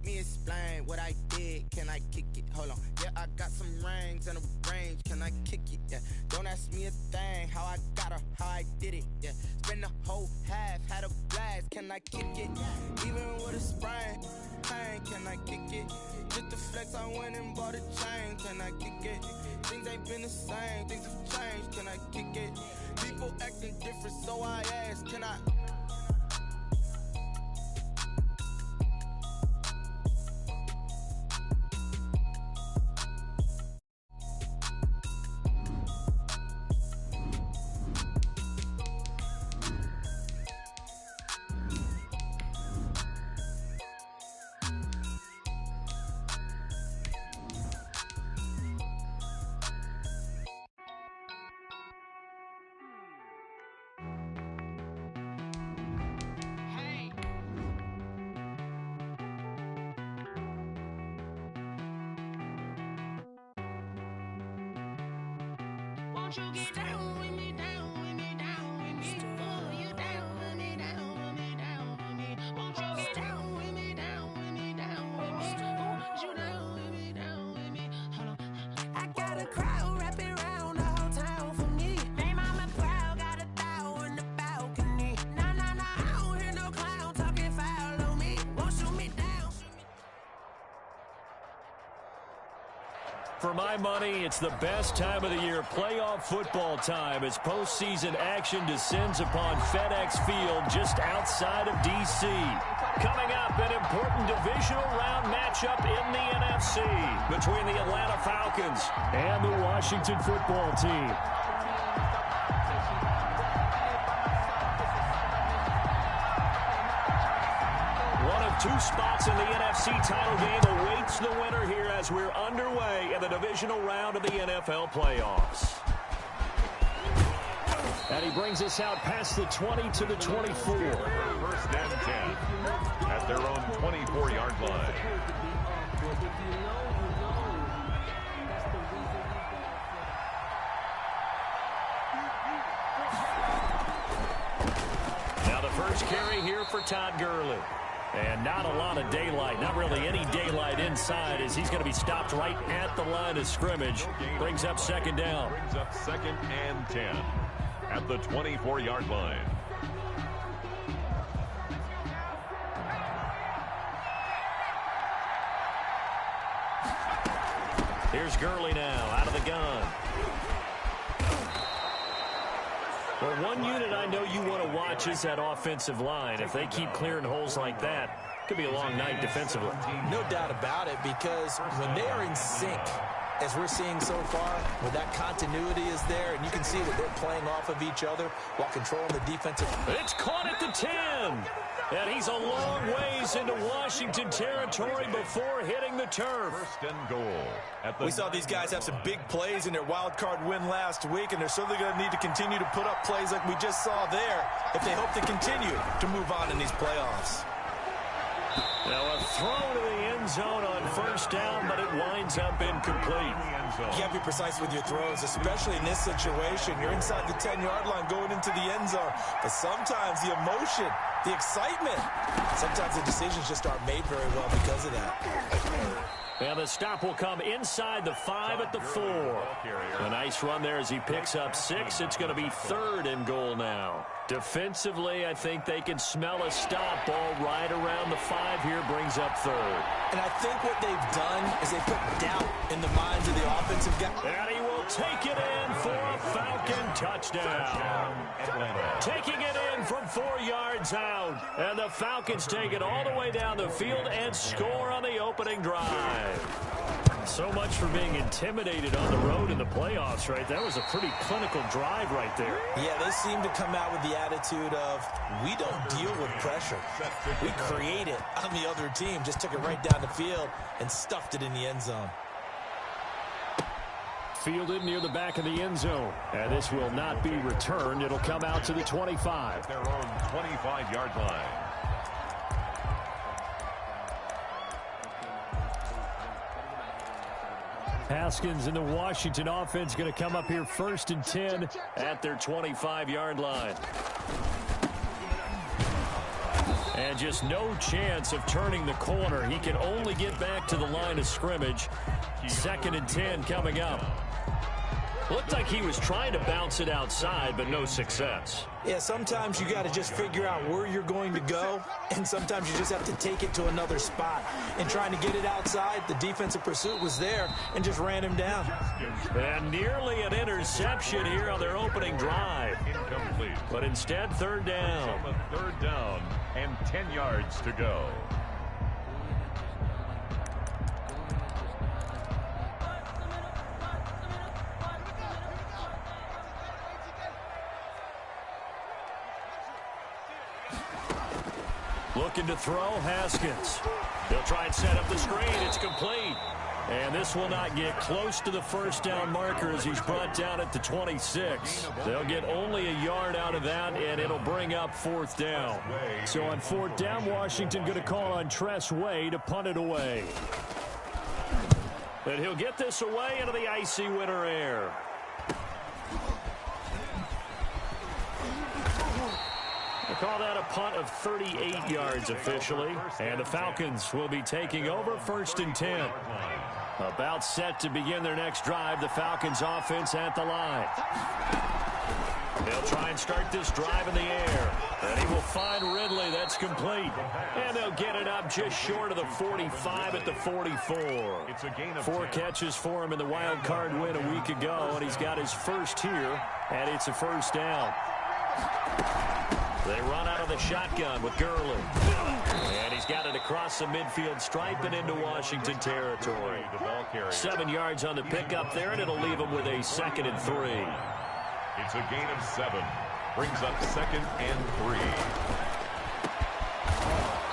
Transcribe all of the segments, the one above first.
me explain what I did. Can I kick it? Hold on. Yeah, I got some rings and a range. Can I kick it? Yeah. Don't ask me a thing. How I got her, how I did it. Yeah. Spend the whole half, had a blast. Can I kick it? Even with a sprain, pain. Can I kick it? Just the flex, I went and bought a chain. Can I kick it? Things ain't been the same. Things have changed. Can I kick it? People acting different, so I ask. Can I? Won't you get down with me, down with me, down with me? Oh, you down with me, down with me, down with me. Won't you get down with me, down with me, down with me? Oh, you down with me, down with me? Hold on. I got a crowd wrapping around the whole town for me. They mama proud, got a thou in the balcony. Nah, nah, nah, I don't hear no clown talking foul on me. Won't shoot me down, shoot me. For my money, it's the best time of the year, playoff football time, as postseason action descends upon FedEx Field just outside of D.C. Coming up, an important divisional round matchup in the NFC between the Atlanta Falcons and the Washington football team. One of two spots in the NFC title game awaits the winner here as we're underway in the divisional round of the NFL playoffs. And he brings us out past the 20 to the 24. First and 10 at their own 24-yard line. Now the first carry here for Todd Gurley. And not a lot of daylight, not really any daylight inside, as he's going to be stopped right at the line of scrimmage. Brings up second down. Brings up second and 10 at the 24-yard line. Here's Gurley now, out of the gun. Well, one unit I know you want to watch is that offensive line. If they keep clearing holes like that, it could be a long night defensively. No doubt about it, because when they are in sync, as we're seeing so far, when that continuity is there, and you can see that they're playing off of each other while controlling the defensive. It's caught at the 10. And he's a long ways into Washington territory before hitting the turf. First and goal. We saw these guys have some big plays in their wild card win last week, and they're certainly going to need to continue to put up plays like we just saw there if they hope to continue to move on in these playoffs. Now a throw to the end zone on first down, but it winds up incomplete. You have to be precise with your throws, especially in this situation. You're inside the 10-yard line going into the end zone. But sometimes the emotion, the excitement, sometimes the decisions just aren't made very well because of that. And the stop will come inside the 5 at the 4. A nice run there as he picks up 6. It's going to be third and goal now. Defensively, I think they can smell a stop. Ball right around the 5 here, brings up third. And I think what they've done is they put doubt in the minds of the offensive guy. And he will take it in for a Falcon touchdown. Taking it in from 4 yards out. And the Falcons take it all the way down the field and score on the opening drive. So much for being intimidated on the road in the playoffs, right? That was a pretty clinical drive right there. Yeah, they seem to come out with the attitude of, we don't deal with pressure. We create it on the other team. Just took it right down the field and stuffed it in the end zone. Fielded near the back of the end zone. And this will not be returned. It'll come out to the 25. Their own 25-yard line. Haskins and the Washington offense going to come up here first and 10 at their 25-yard line. And just no chance of turning the corner. He can only get back to the line of scrimmage. 2nd and 10 coming up. Looked like he was trying to bounce it outside, but no success. Yeah, sometimes you got to just figure out where you're going to go, and sometimes you just have to take it to another spot. And trying to get it outside, the defensive pursuit was there and just ran him down. And nearly an interception here on their opening drive. Incomplete. But instead, 3rd down. So a 3rd down and 10 yards to go. Looking to throw, Haskins. They'll try and set up the screen. It's complete. And this will not get close to the 1st down marker as he's brought down at the 26. They'll get only a yard out of that, and it'll bring up 4th down. So on 4th down, Washington going to call on Tress Way to punt it away. And he'll get this away into the icy winter air. They call that a punt of 38 yards officially. And the Falcons will be taking over 1st and 10. About set to begin their next drive. The Falcons offense at the line. They'll try and start this drive in the air. And he will find Ridley. That's complete. And they'll get it up just short of the 45 at the 44. 4 catches for him in the wild card win a week ago. And he's got his first here. And it's a 1st down. They run out of the shotgun with Gurley. And he's got it across the midfield stripe and into Washington territory. 7 yards on the pickup there, and it'll leave him with a 2nd and 3. It's a gain of 7. Brings up 2nd and 3.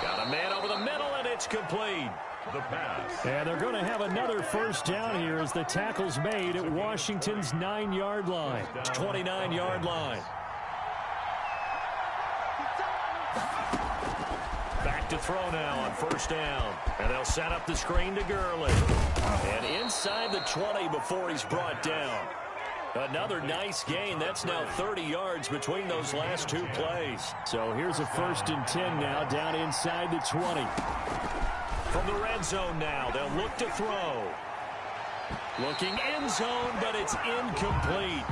Got a man over the middle, and it's complete. The pass. And they're going to have another 1st down here as the tackle's made at Washington's 9-yard line. 29-yard line. Back to throw now on 1st down. And they'll set up the screen to Gurley. And inside the 20 before he's brought down. Another nice gain. That's now 30 yards between those last 2 plays. So here's a 1st and 10 now down inside the 20. From the red zone now, they'll look to throw. Looking end zone, but it's incomplete.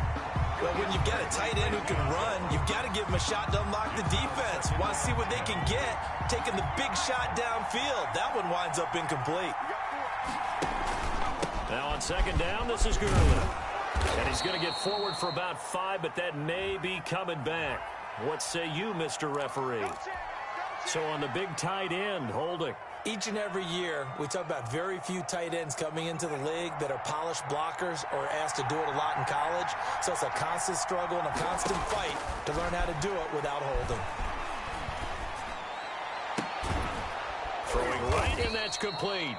Well, when you've got a tight end who can run, you've got to give him a shot to unlock the defense. Want to see what they can get, taking the big shot downfield. That one winds up incomplete. Now on 2nd down, this is Gurley. And he's going to get forward for about 5, but that may be coming back. What say you, Mr. Referee? So on the big tight end, holding. Each and every year, we talk about very few tight ends coming into the league that are polished blockers or asked to do it a lot in college. So it's a constant struggle and a constant fight to learn how to do it without holding. Throwing right, and that's complete.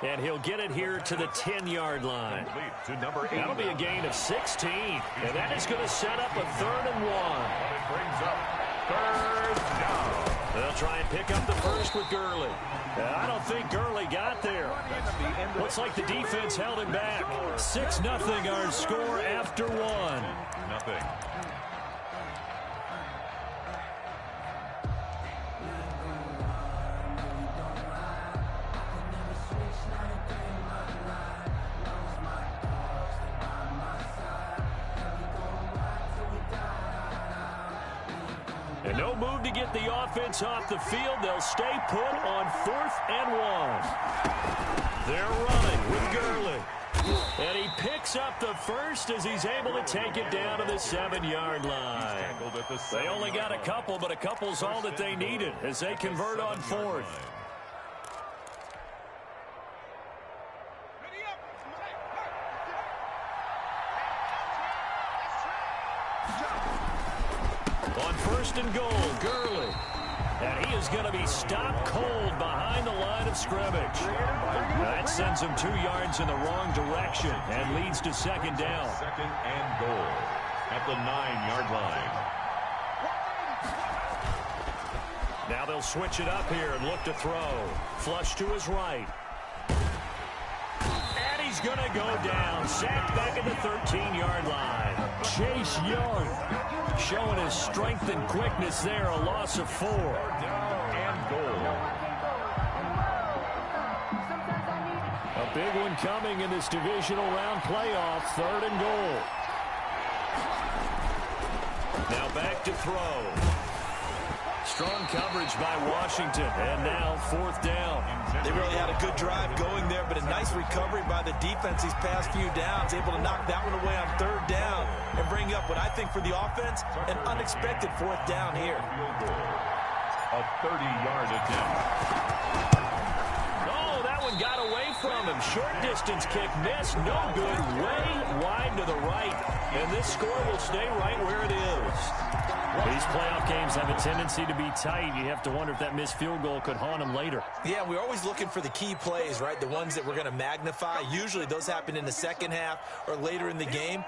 And he'll get it here to the 10-yard line. To number 8. That'll be a gain of 16. And that is going to set up a 3rd and 1. It brings up 3rd down. They'll try and pick up the first with Gurley. I don't think Gurley got there. Looks like the defense held him back. 6-0 our score after 1. Nothing. And no move to get the offense off the field. They'll stay put on 4th and 1. They're running with Gurley. And he picks up the first as he's able to take it down to the 7-yard line. They only got a couple, but a couple's all that they needed as they convert on 4th. On 1st and goal, Gurley. And he is going to be stopped cold behind the line of scrimmage. That sends him 2 yards in the wrong direction and leads to 2nd down. 2nd and goal at the 9-yard line. Now they'll switch it up here and look to throw. Flush to his right. And he's going to go down. Sacked back at the 13-yard line. Chase Young showing his strength and quickness there. A loss of 4. big one coming in this divisional round playoff. 3rd and goal. Now back to throw. Strong coverage by Washington. And now 4th down. They really had a good drive going there, but a nice recovery by the defense these past few downs. Able to knock that one away on 3rd down and bring up what I think for the offense, an unexpected 4th down here. A 30-yard attempt. Oh, that one got away from him. Short distance kick missed. No good. Way wide to the right. And this score will stay right where it is. These playoff games have a tendency to be tight. You have to wonder if that missed field goal could haunt them later. Yeah, we're always looking for the key plays, right? The ones that we're going to magnify. Usually those happen in the second half or later in the game.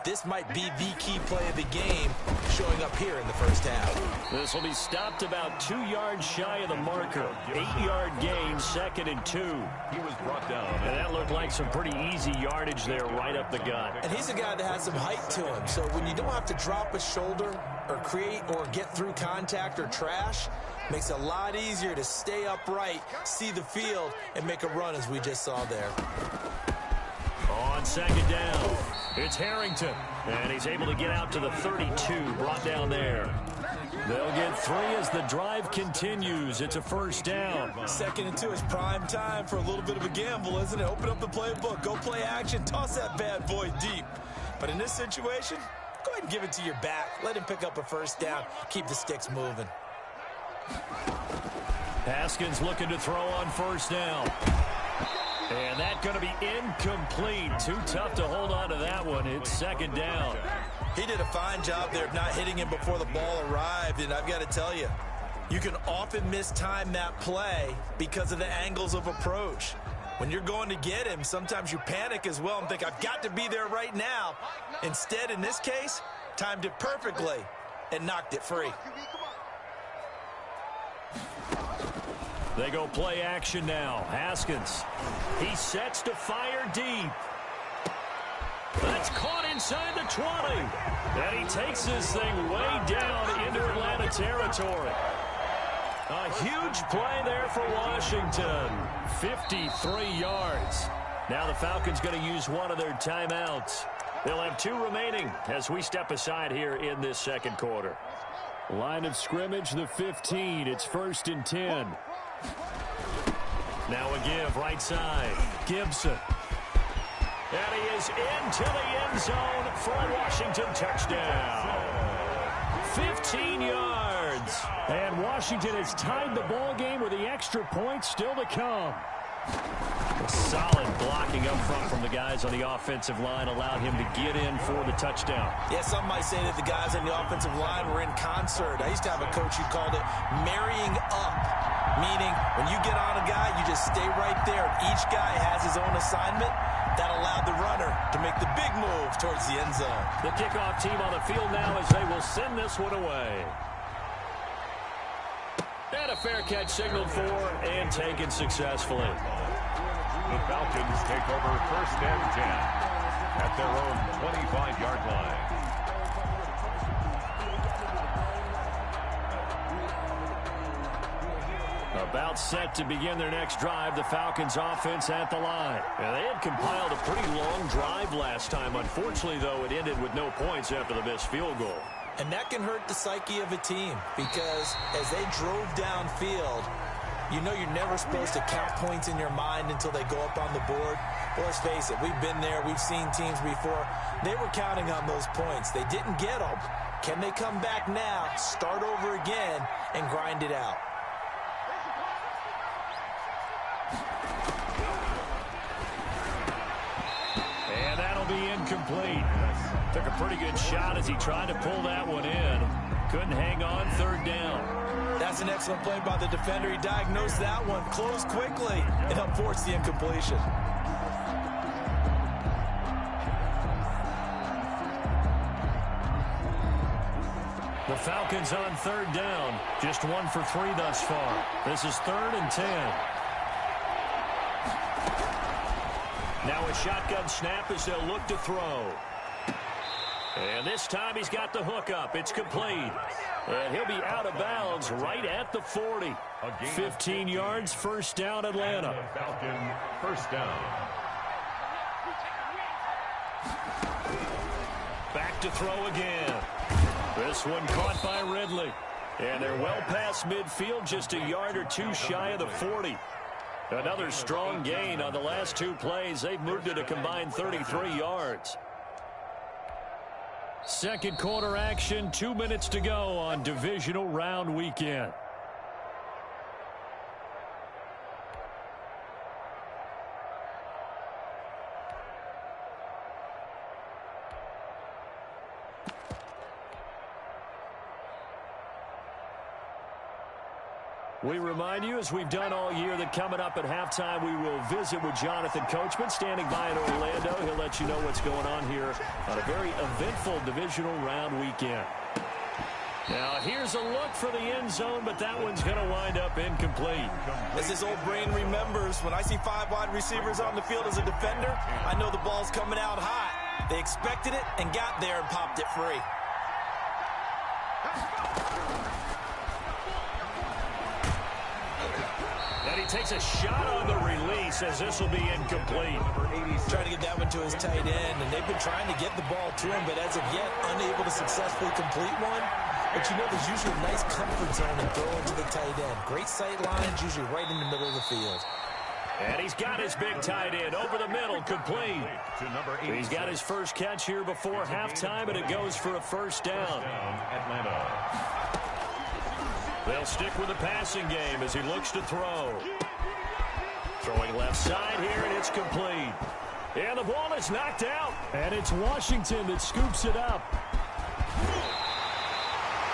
This might be the key play of the game showing up here in the first half. This will be stopped about 2 yards shy of the marker. 8-yard gain, 2nd and 2. He was brought down. And that looked like some pretty easy yardage there right up the gut. And he's a guy that has some height to him. So when you don't have to drop a shoulder or create or get through contact or trash, makes it a lot easier to stay upright, see the field, and make a run as we just saw there. On 2nd down, it's Harrington. And he's able to get out to the 32, brought down there. They'll get 3 as the drive continues. It's a 1st down. 2nd and 2 is prime time for a little bit of a gamble, isn't it? Open up the playbook, go play action, toss that bad boy deep. But in this situation, go ahead and give it to your back. Let him pick up a 1st down. Keep the sticks moving. Haskins looking to throw on 1st down. And that's going to be incomplete. Too tough to hold on to that one. It's 2nd down. He did a fine job there of not hitting him before the ball arrived. And I've got to tell you, you can often mistime that play because of the angles of approach. When you're going to get him, sometimes you panic as well and think, I've got to be there right now. Instead, in this case, timed it perfectly and knocked it free. They go play action now. Haskins. He sets to fire deep. That's caught inside the 20. And he takes this thing way down into Atlanta territory. A huge play there for Washington. 53 yards. Now the Falcons going to use one of their timeouts. They'll have 2 remaining as we step aside here in this 2nd quarter. Line of scrimmage, the 15. It's 1st and 10. Now a give right side. Gibson. And he is into the end zone for a Washington touchdown. 15 yards. And Washington has tied the ball game with the extra point still to come. Solid blocking up front from the guys on the offensive line allowed him to get in for the touchdown. Yeah, some might say that the guys on the offensive line were in concert. I used to have a coach who called it marrying up, meaning when you get on a guy, you just stay right there. Each guy has his own assignment. That allowed the runner to make the big move towards the end zone. The kickoff team on the field now as they will send this one away. And a fair catch signaled for and taken successfully. The Falcons take over 1st and 10 at their own 25-yard line. About set to begin their next drive, the Falcons offense at the line. And they had compiled a pretty long drive last time. Unfortunately, though, it ended with no points after the missed field goal. And that can hurt the psyche of a team because as they drove downfield, you know you're never supposed to count points in your mind until they go up on the board. But let's face it, we've been there. We've seen teams before. They were counting on those points. They didn't get them. Can they come back now, start over again, and grind it out? And that'll be incomplete. Took a pretty good shot as he tried to pull that one in. Couldn't hang on. 3rd down. That's an excellent play by the defender. He diagnosed that one, closed quickly, and helped force the incompletion. The Falcons on 3rd down. Just 1 for 3 thus far. This is 3rd and 10. Now a shotgun snap as they'll look to throw. And this time he's got the hook up. It's complete. And he'll be out of bounds right at the 40. 15 yards, first down, Atlanta. Falcon, first down. Back to throw again. This one caught by Ridley. And they're well past midfield, just a yard or two shy of the 40. Another strong gain on the last two plays. They've moved it a combined 33 yards. Second quarter action, 2 minutes to go on divisional round weekend. We remind you, as we've done all year, that coming up at halftime, we will visit with Jonathan Coachman, standing by in Orlando. He'll let you know what's going on here on a very eventful divisional round weekend. Now, here's a look for the end zone, but that one's going to wind up incomplete. As his old brain remembers, when I see 5 wide receivers on the field as a defender, I know the ball's coming out hot. They expected it and got there and popped it free. And he takes a shot on the release, as this will be incomplete. Trying to get that one to his tight end, and they've been trying to get the ball to him, but as of yet, unable to successfully complete one. But you know, there's usually a nice comfort zone in throwing to the tight end. Great sight lines, usually right in the middle of the field. And he's got his big tight end over the middle, complete. He's got his first catch here before halftime, and it goes for a first down. Atlanta. They'll stick with the passing game as he looks to throw. Throwing left side here, and it's complete. And the ball is knocked out. And it's Washington that scoops it up.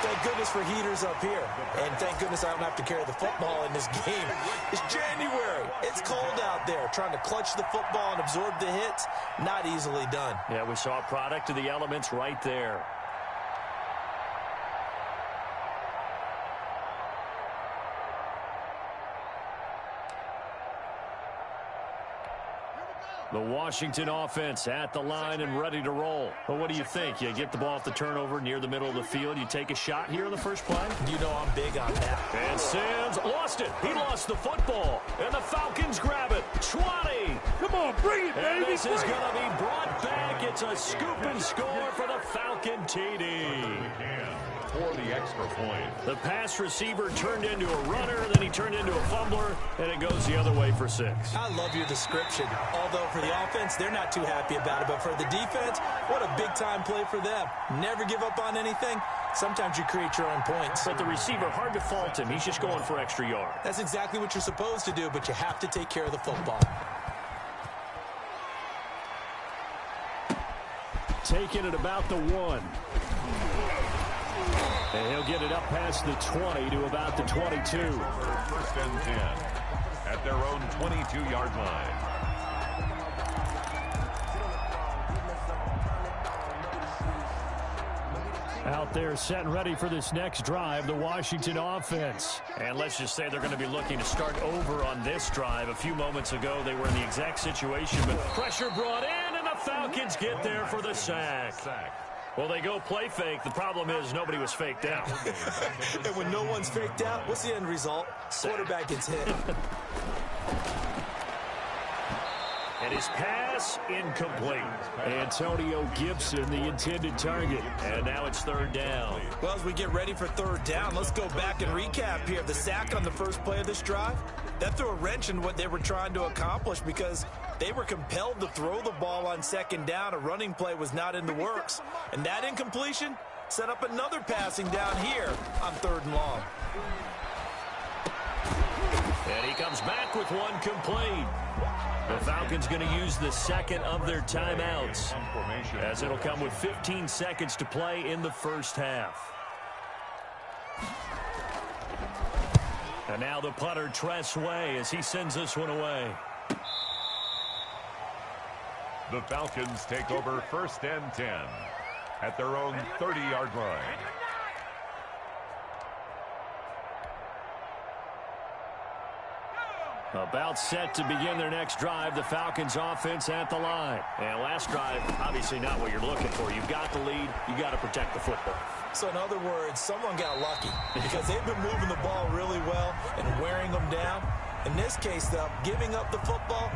Thank goodness for heaters up here. And thank goodness I don't have to carry the football in this game. It's January. It's cold out there. Trying to clutch the football and absorb the hits, not easily done. Yeah, we saw a product of the elements right there. The Washington offense at the line and ready to roll. Well, what do you think? You get the ball off the turnover near the middle of the field. You take a shot here in the first play? You know I'm big on that. And Sims lost it. He lost the football. And the Falcons grab it. 20. Come on, bring it, baby. And this is going to be brought back. It's a scoop and score for the Falcon TD. For the extra point. The pass receiver turned into a runner, then he turned into a fumbler, and it goes the other way for 6. I love your description. Although for the offense, they're not too happy about it. But for the defense, what a big-time play for them. Never give up on anything. Sometimes you create your own points. But the receiver, hard to fault him. He's just going for extra yards. That's exactly what you're supposed to do, but you have to take care of the football. Taking it about the 1. And he'll get it up past the 20 to about the 22. First and 10 at their own 22-yard line. Out there set and ready for this next drive, the Washington offense. And let's just say they're going to be looking to start over on this drive. A few moments ago, they were in the exact situation, but pressure brought in, and the Falcons get there for the sack. Well, they go play fake. The problem is nobody was faked out. And when no one's faked out, what's the end result? Quarterback gets hit. And his pass incomplete. Antonio Gibson, the intended target. And now it's third down. Well, as we get ready for third down, let's go back and recap here. The sack on the first play of this drive, that threw a wrench in what they were trying to accomplish because they were compelled to throw the ball on second down. A running play was not in the works. And that incompletion set up another passing down here on third and long. And he comes back with one complete. The Falcons going to use the second of their timeouts, as it'll come with 15 seconds to play in the first half. And now the punter, Tress Way, as he sends this one away. The Falcons take over first and 10 at their own 30-yard line. About set to begin their next drive, the Falcons offense at the line. And last drive, obviously not what you're looking for. You've got the lead. You got to protect the football. So in other words, someone got lucky because they've been moving the ball really well and wearing them down. In this case, though, giving up the football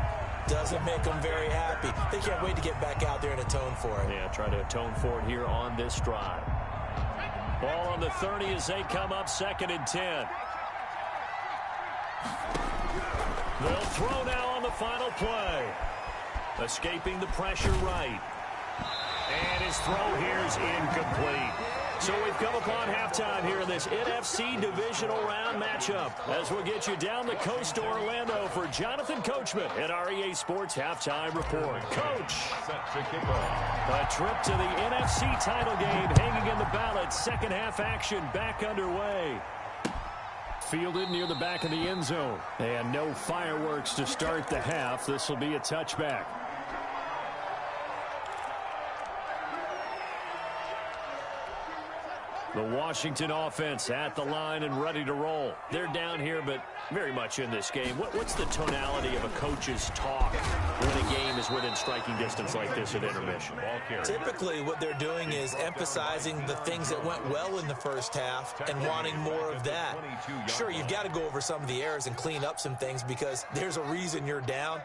doesn't make them very happy. They can't wait to get back out there and atone for it. Yeah, try to atone for it here on this drive. Ball on the 30 as they come up 2nd and 10. They'll throw now on the final play. Escaping the pressure right. And his throw here is incomplete. So we've come upon halftime here in this NFC Divisional Round matchup. As we'll get you down the coast to Orlando for Jonathan Coachman at our EA Sports Halftime Report. Coach, a trip to the NFC title game hanging in the balance. Second half action back underway. Fielded near the back of the end zone. And no fireworks to start the half. This will be a touchback. The Washington offense at the line and ready to roll. They're down here, but very much in this game. What's the tonality of a coach's talk when a game is within striking distance like this at intermission? Typically, what they're doing is emphasizing the things that went well in the first half and wanting more of that. Sure, you've got to go over some of the errors and clean up some things because there's a reason you're down.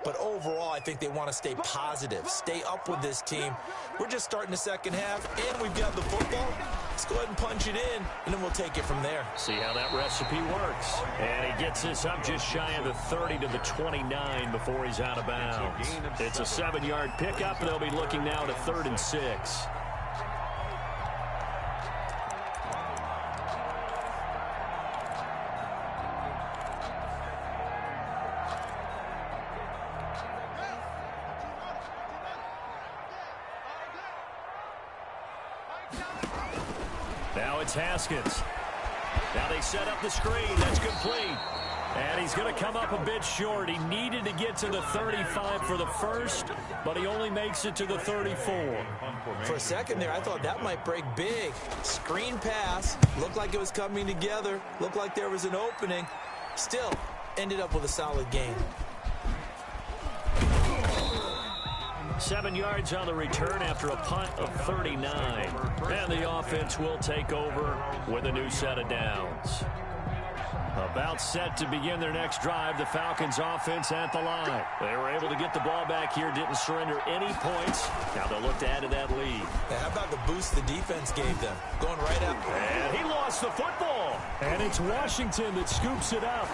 But overall, I think they want to stay positive, stay up with this team. We're just starting the second half, and we've got the football. Let's go ahead and punch it in, and then we'll take it from there. See how that recipe works. And he gets this up just shy of the 30 to the 29 before he's out of bounds. It's a 7-yard pickup, and they'll be looking now to 3rd and 6. Now it's Haskins. Now they set up the screen. That's complete. And he's going to come up a bit short. He needed to get to the 35 for the first, but he only makes it to the 34. For a second there, I thought that might break big. Screen pass. Looked like it was coming together. Looked like there was an opening. Still, ended up with a solid gain. 7 yards on the return after a punt of 39. And the offense will take over with a new set of downs. About set to begin their next drive, the Falcons offense at the line. They were able to get the ball back here, didn't surrender any points. Now they'll look to add to that lead. Hey, how about the boost the defense gave them? Going right up. And he lost the football. And it's Washington that scoops it up.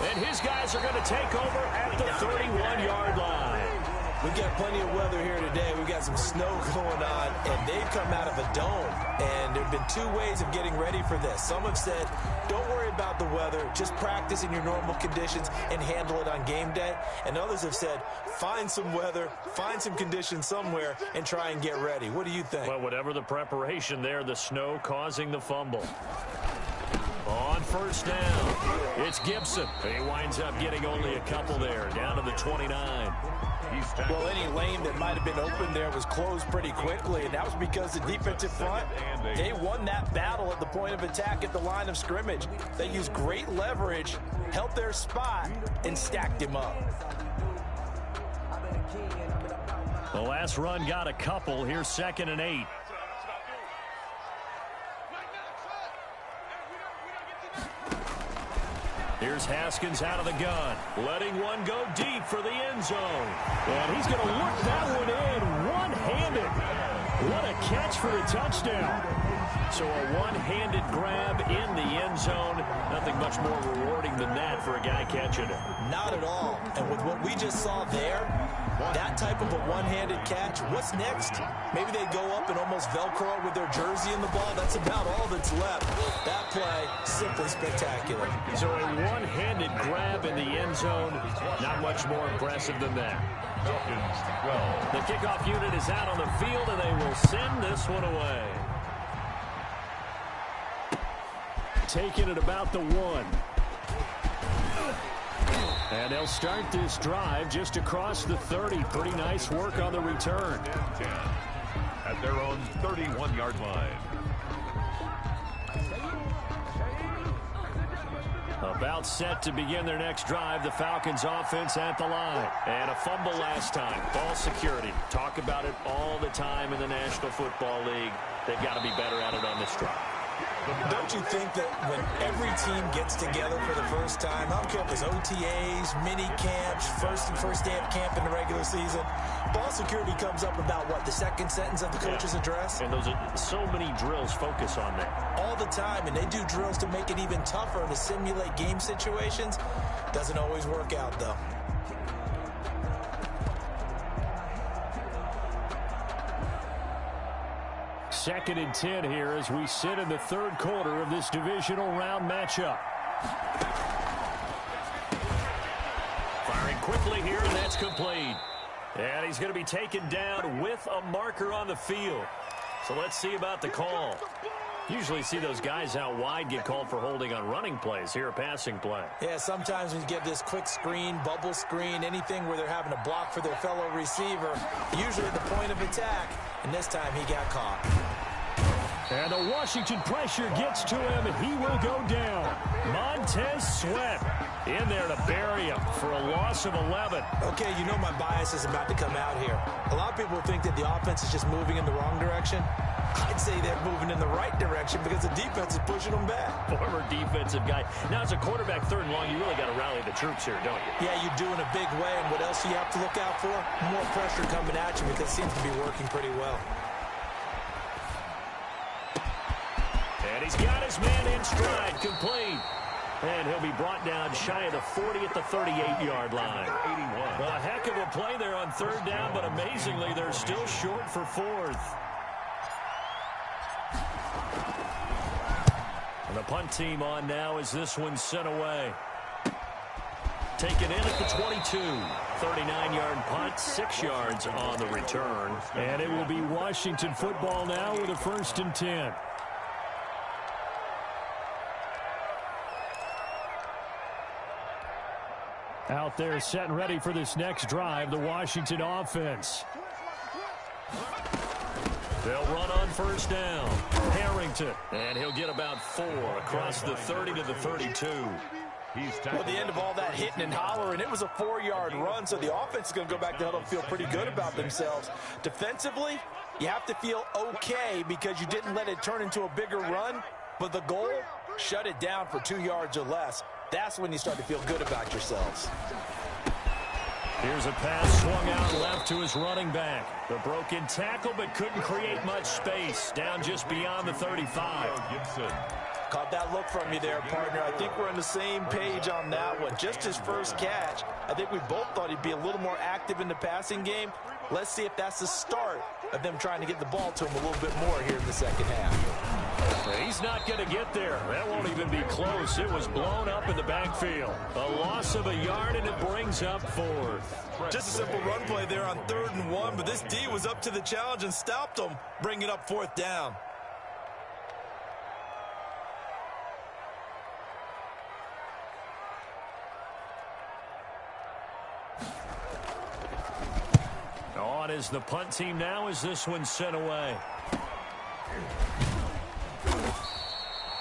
And his guys are going to take over at the 31-yard line. We've got plenty of weather here today. We've got some snow going on, and they've come out of a dome. And there have been 2 ways of getting ready for this. Some have said, don't worry about the weather. Just practice in your normal conditions and handle it on game day. And others have said, find some weather, find some conditions somewhere, and try and get ready. What do you think? Well, whatever the preparation there, the snow causing the fumble. On first down, it's Gibson. He winds up getting only a couple there, down to the 29. Well, any lane that might have been open there was closed pretty quickly, and that was because the defensive front, they won that battle at the point of attack at the line of scrimmage. They used great leverage, held their spot, and stacked him up. The last run got a couple. Here's 2nd and 8. Here's Haskins out of the gun, letting one go deep for the end zone. And he's going to look that one in one-handed. What a catch for a touchdown. So a one-handed grab in the end zone. Nothing much more rewarding than that for a guy catching it. Not at all. And with what we just saw there, that type of a one-handed catch, what's next? Maybe they go up and almost Velcro with their jersey in the ball. That's about all that's left. That play, simply spectacular. So a one-handed grab in the end zone, not much more impressive than that. The kickoff unit is out on the field, and they will send this one away. Taking it about the 1. And they'll start this drive just across the 30. Pretty nice work on the return. At their own 31-yard line. About set to begin their next drive, the Falcons offense at the line. And a fumble last time. Ball security. Talk about it all the time in the National Football League. They've got to be better at it on this drive. Don't you think that when every team gets together for the first time, I don't care if it's OTAs, mini camps, first day of camp in the regular season, ball security comes up about, what, the second sentence of the coach's address? And those are so many drills focus on that. All the time, and they do drills to make it even tougher to simulate game situations. Doesn't always work out, though. Second and 10 here as we sit in the third quarter of this divisional round matchup. Firing quickly here, and that's complete. And he's going to be taken down with a marker on the field. So let's see about the call. Usually see those guys out wide get called for holding on running plays. Here, a passing play. Yeah, sometimes when you get this quick screen, bubble screen, anything where they're having to block for their fellow receiver, usually at the point of attack, and this time he got caught. And the Washington pressure gets to him, and he will go down. Montez Sweat in there to bury him for a loss of 11. Okay, you know my bias is about to come out here. A lot of people think that the offense is just moving in the wrong direction. I'd say they're moving in the right direction because the defense is pushing them back. Former defensive guy. Now, as a quarterback, third and long, you really got to rally the troops here, don't you? Yeah, you do in a big way, and what else do you have to look out for? More pressure coming at you because it seems to be working pretty well. And he's got his man in stride, complete. And he'll be brought down shy of the 40 at the 38-yard line. 81. Well, a heck of a play there on third down, but amazingly, they're still short for fourth. And the punt team on now as this one's sent away. Taken in at the 22. 39-yard punt, 6 yards on the return. And it will be Washington football now with a 1st and 10. Out there set and ready for this next drive, the Washington offense. They'll run on first down. Harrington. And he'll get about 4 across the 30 to the 32. Well, at the end of all that hitting and hollering, it was a 4-yard run, so the offense is going to go back to huddle and feel pretty good about themselves. Defensively, you have to feel okay because you didn't let it turn into a bigger run, but the goal, shut it down for 2 yards or less. That's when you start to feel good about yourselves. Here's a pass swung out left to his running back. The broken tackle, but couldn't create much space. Down just beyond the 35. Caught that look from you there, partner. I think we're on the same page on that one. Just his first catch. I think we both thought he'd be a little more active in the passing game. Let's see if that's the start of them trying to get the ball to him a little bit more here in the second half. He's not going to get there. That won't even be close. It was blown up in the backfield. A loss of a yard, and it brings up 4th. Just a simple run play there on 3rd and 1, but this D was up to the challenge and stopped them, bringing up 4th down. On is the punt team now as this one's sent away.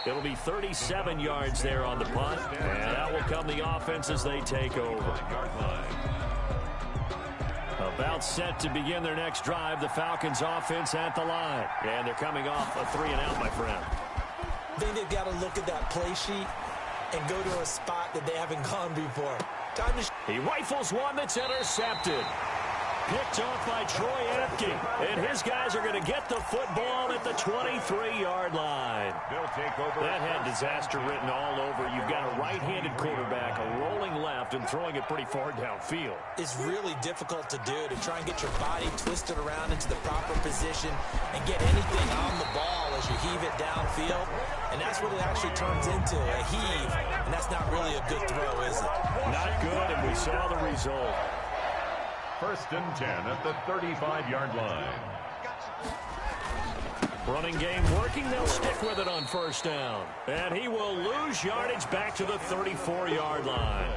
It'll be 37 yards there on the punt, and that will come the offense as they take over. About set to begin their next drive, the Falcons offense at the line. And they're coming off a 3-and-out, my friend. I think they've got to look at that play sheet and go to a spot that they haven't gone before. He rifles one that's intercepted. Picked off by Troy Apke. And his guys are going to get the football at the 23-yard line. That had disaster written all over. You've got a right-handed quarterback, a rolling left, and throwing it pretty far downfield. It's really difficult to do, to try and get your body twisted around into the proper position and get anything on the ball as you heave it downfield. And that's what it actually turns into, a heave. And that's not really a good throw, is it? Not good, and we saw the result. 1st and 10 at the 35-yard line. Running game working. They'll stick with it on first down. And he will lose yardage back to the 34-yard line.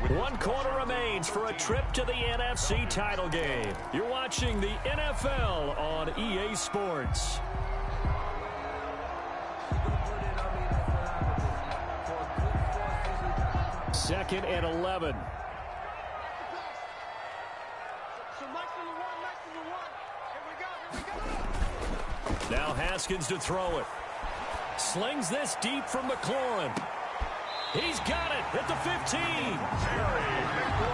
1 quarter remains for a trip to the NFC title game. You're watching the NFL on EA Sports. 2nd and 11. Now Haskins to throw it. Slings this deep from McLaurin. He's got it at the 15.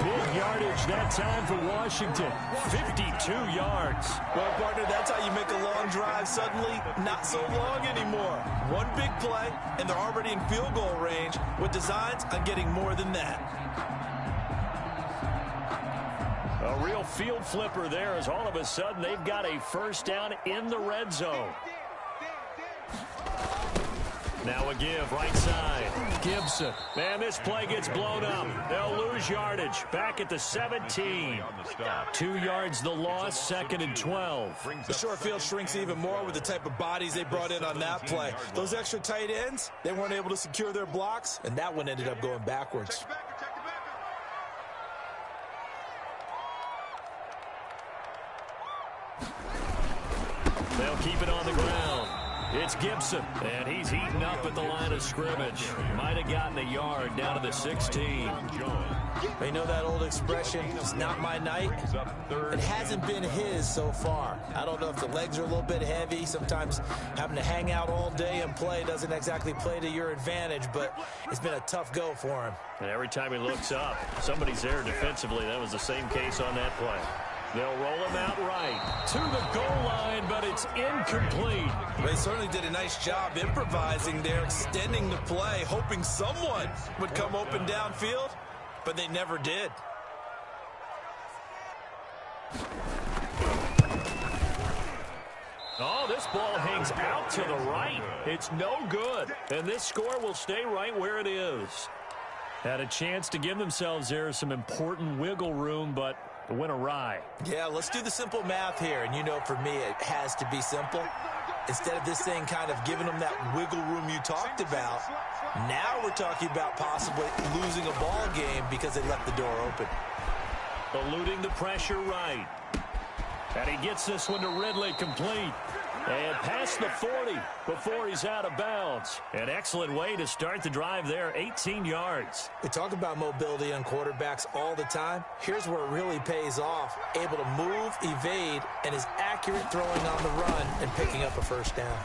Big yardage that time for Washington. 52 yards. Well, partner, that's how you make a long drive suddenly not so long anymore. One big play, and they're already in field goal range with designs on getting more than that. A real field flipper there as all of a sudden they've got a first down in the red zone. Now a give, right side. Gibson. Man, this play gets blown up. They'll lose yardage. Back at the 17. 2 yards the loss, 2nd and 12. The short field shrinks even more with the type of bodies they brought in on that play. Those extra tight ends, they weren't able to secure their blocks, and that one ended up going backwards. They'll keep it on the ground. It's Gibson, and he's eaten up at the line of scrimmage. Might have gotten a yard down to the 16. You know that old expression, it's not my night? It hasn't been his so far. I don't know if the legs are a little bit heavy. Sometimes having to hang out all day and play doesn't exactly play to your advantage, but it's been a tough go for him. And every time he looks up, somebody's there defensively. That was the same case on that play. They'll roll him out right to the goal line, but it's incomplete. They certainly did a nice job improvising there, extending the play, hoping someone would come open downfield, but they never did. Oh, this ball hangs out to the right. It's no good, and this score will stay right where it is. Had a chance to give themselves there some important wiggle room, but it went awry. Yeah, let's do the simple math here. And you know, for me, it has to be simple. Instead of this thing kind of giving them that wiggle room you talked about, now we're talking about possibly losing a ball game because they left the door open. Eluding the pressure right. And he gets this one to Ridley complete. And past the 40 before he's out of bounds. An excellent way to start the drive there, 18 yards. We talk about mobility on quarterbacks all the time. Here's where it really pays off. Able to move, evade, and is accurate throwing on the run and picking up a first down.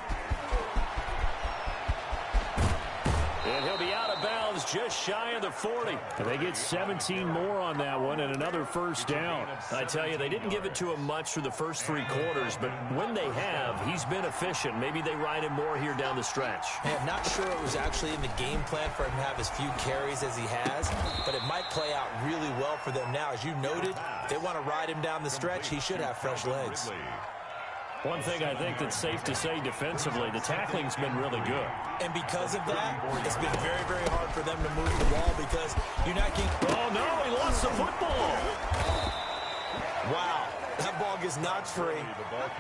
And he'll be out of bounds just shy of the 40. And they get 17 more on that one and another first down. I tell you, they didn't give it to him much through the first 3 quarters, but when they have, he's been efficient. Maybe they ride him more here down the stretch. Hey, I'm not sure it was actually in the game plan for him to have as few carries as he has, but it might play out really well for them now. As you noted, if they want to ride him down the stretch, he should have fresh legs. One thing I think that's safe to say defensively, the tackling's been really good. And because of that, it's been very, very hard for them to move the ball because you're not getting... Oh, no, he lost the football. Wow, that ball gets knocked free,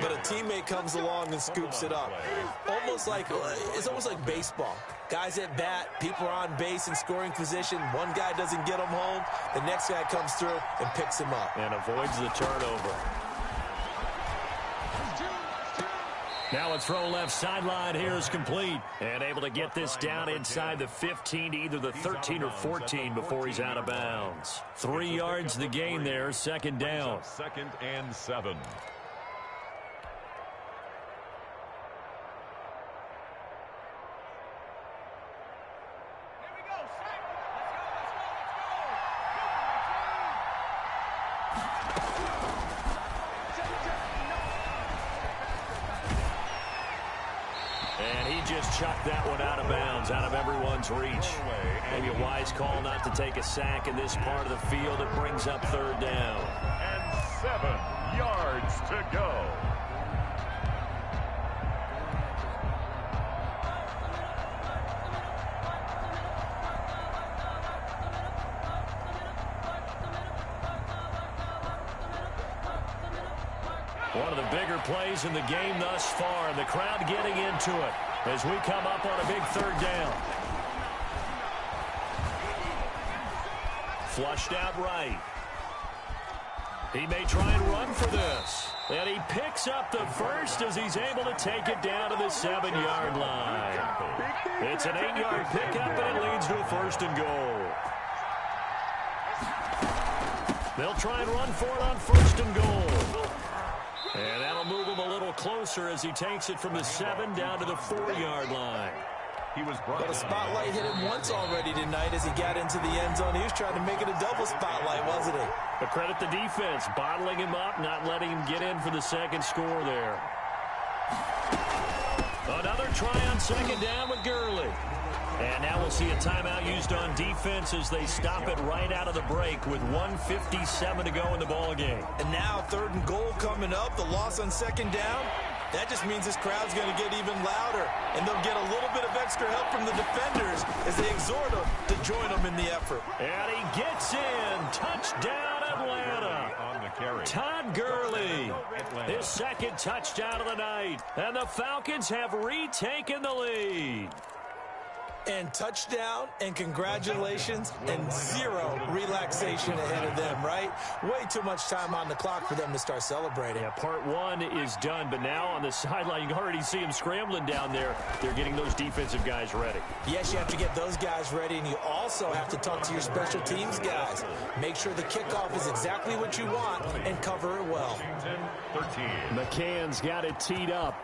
but a teammate comes along and scoops it up. It's almost like baseball. Guys at bat, people are on base in scoring position. One guy doesn't get him home, the next guy comes through and picks him up. And avoids the turnover. Now a throw left sideline here is complete. And able to get this down inside the 15 to either the 13 or 14 before he's out of bounds. 3 yards the gain there, 2nd down. 2nd and 7. Just chucked that one out of bounds, out of everyone's reach. Maybe a wise call not to take a sack in this part of the field. It brings up 3rd down. And 7 yards to go. One of the bigger plays in the game thus far, and the crowd getting into it as we come up on a big 3rd down. Flushed out right. He may try and run for this. And he picks up the first as he's able to take it down to the 7-yard line. It's an 8-yard pickup, and it leads to a 1st and goal. They'll try and run for it on 1st and goal. And that'll move him a little closer as he takes it from the 7 down to the 4-yard line. He was But a spotlight hit him once already tonight as he got into the end zone. He was trying to make it a double spotlight, wasn't he? But credit the defense, bottling him up, not letting him get in for the second score there. Another try on 2nd down with Gurley. And now we'll see a timeout used on defense as they stop it right out of the break with 1:57 to go in the ball game. And now 3rd and goal coming up. The loss on 2nd down. That just means this crowd's going to get even louder. And they'll get a little bit of extra help from the defenders as they exhort them to join them in the effort. And he gets in. Touchdown, Atlanta. on the carry. Todd Gurley, his 2nd touchdown of the night. And the Falcons have retaken the lead. And touchdown, and congratulations, and 0 relaxation ahead of them, right? Way too much time on the clock for them to start celebrating. Yeah, part 1 is done, but now on the sideline, you can already see him scrambling down there. They're getting those defensive guys ready. Yes, you have to get those guys ready, and you also have to talk to your special teams guys. Make sure the kickoff is exactly what you want and cover it well. 13. McCann's got it teed up.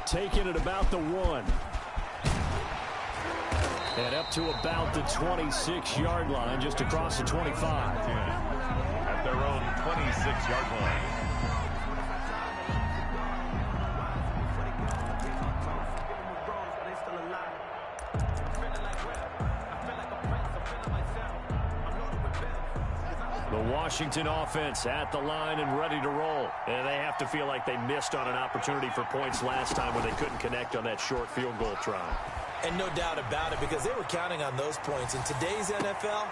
Taking it about the 1. And up to about the 26-yard line, just across the 25. At their own 26-yard line. The Washington offense at the line and ready to roll. And they have to feel like they missed on an opportunity for points last time when they couldn't connect on that short field goal try. And no doubt about it, because they were counting on those points. In today's NFL,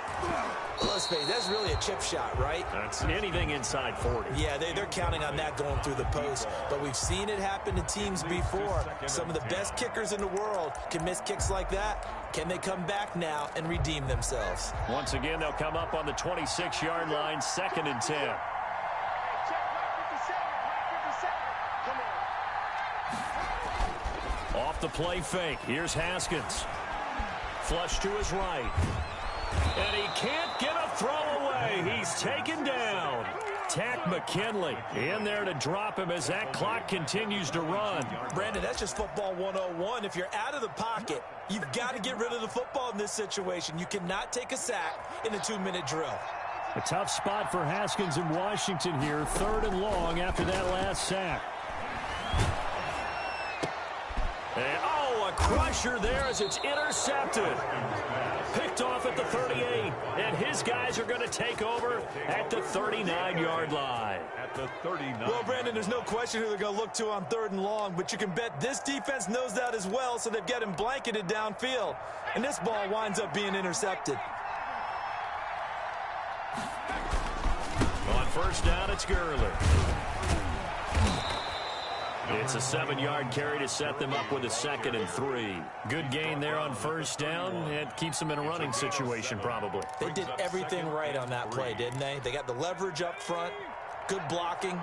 let's face it, that's really a chip shot, right? That's anything inside 40. Yeah, they're counting on that going through the post. But we've seen it happen to teams before. Some of the best kickers in the world can miss kicks like that. Can they come back now and redeem themselves? Once again, they'll come up on the 26-yard line, 2nd and 10. Off the play fake. Here's Haskins. Flush to his right. And he can't get a throw away. He's taken down. Tack McKinley in there to drop him as that clock continues to run. Brandon, that's just football 101. If you're out of the pocket, you've got to get rid of the football in this situation. You cannot take a sack in a 2-minute drill. A tough spot for Haskins in Washington here. 3rd and long after that last sack. And, a crusher there as it's intercepted. Picked off at the 38, and his guys are going to take over at the 39-yard line. At the 39. Well, Brandon, there's no question who they're going to look to on 3rd and long, but you can bet this defense knows that as well, so they've got him blanketed downfield. And this ball winds up being intercepted. On 1st down, it's Gurley. It's a 7-yard carry to set them up with a 2nd and 3. Good gain there on 1st down. It keeps them in a running situation probably. They did everything right on that play, didn't they? They got the leverage up front, good blocking,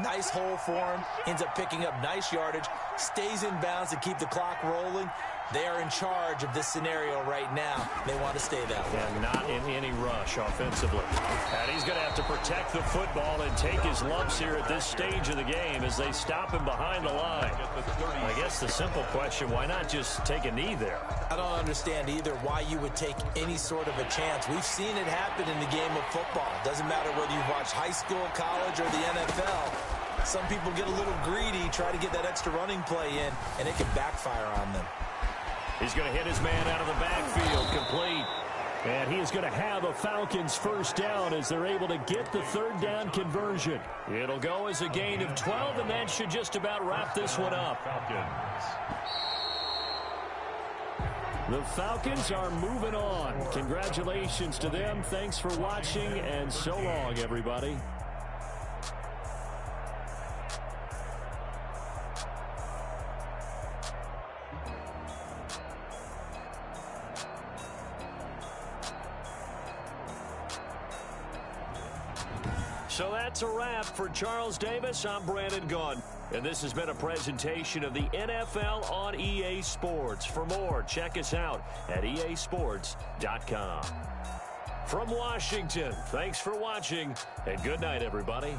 nice hole for him, ends up picking up nice yardage, stays in bounds to keep the clock rolling. They are in charge of this scenario right now. They want to stay that way. And not in any rush offensively. And he's going to have to protect the football and take his lumps here at this stage of the game as they stop him behind the line. I guess the simple question, why not just take a knee there? I don't understand either why you would take any sort of a chance. We've seen it happen in the game of football. Doesn't matter whether you've watched high school, college, or the NFL. Some people get a little greedy, try to get that extra running play in, and it can backfire on them. He's going to hit his man out of the backfield, complete. And he is going to have a Falcons 1st down as they're able to get the 3rd down conversion. It'll go as a gain of 12, and that should just about wrap this one up. The Falcons are moving on. Congratulations to them. Thanks for watching, and so long, everybody. So that's a wrap for Charles Davis. I'm Brandon Gaudin. And this has been a presentation of the NFL on EA Sports. For more, check us out at easports.com. From Washington, thanks for watching, and good night, everybody.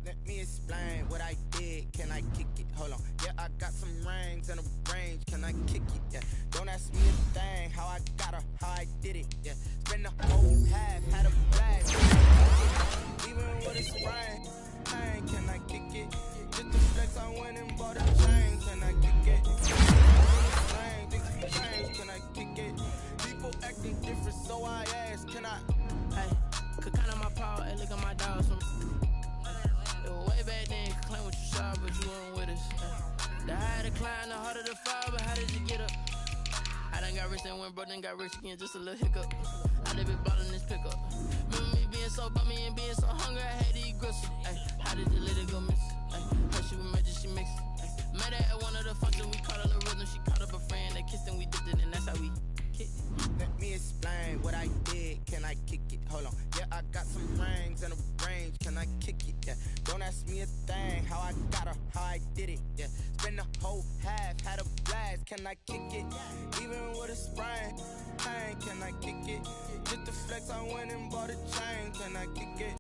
Let me explain what I did. Can I kick it? Hold on. Yeah, I got some rings and a range. Can I kick it? Yeah. Don't ask me a thing. How I got her, how I did it. Yeah. Spend the whole half, had a blast. Even with a sprain. Can I kick it? Just the flex, I went and bought a chain. Can I kick it? Can I kick it? People acting different, so I ask, can I? Hey, could count on my paw, hey, look at my dogs. Way back then, you could claim what you saw, but you weren't with us. The higher the climb, the harder the fall, but how did you get up? I done got rich and went broke, then got rich again, just a little hiccup. I done been ballin' this pickup. Remember me being so bummy and being so hungry, I had to eat gristle. How did you let it go miss? Her she was magic, she mixed. Met her at one of the functions, we caught her the rhythm, she caught up a friend, they kissed and we dipped it, and that's how we kicked it. Let me explain what I did. Can I kick it? Hold on. Yeah, I got some rings and a range. Can I kick it? Yeah. Don't ask me a thing. How I got her, how I did it. Yeah. Spend the whole half, had a blast. Can I kick it? Even with a sprain. Can I kick it? Just the flex, I went and bought a chain. Can I kick it?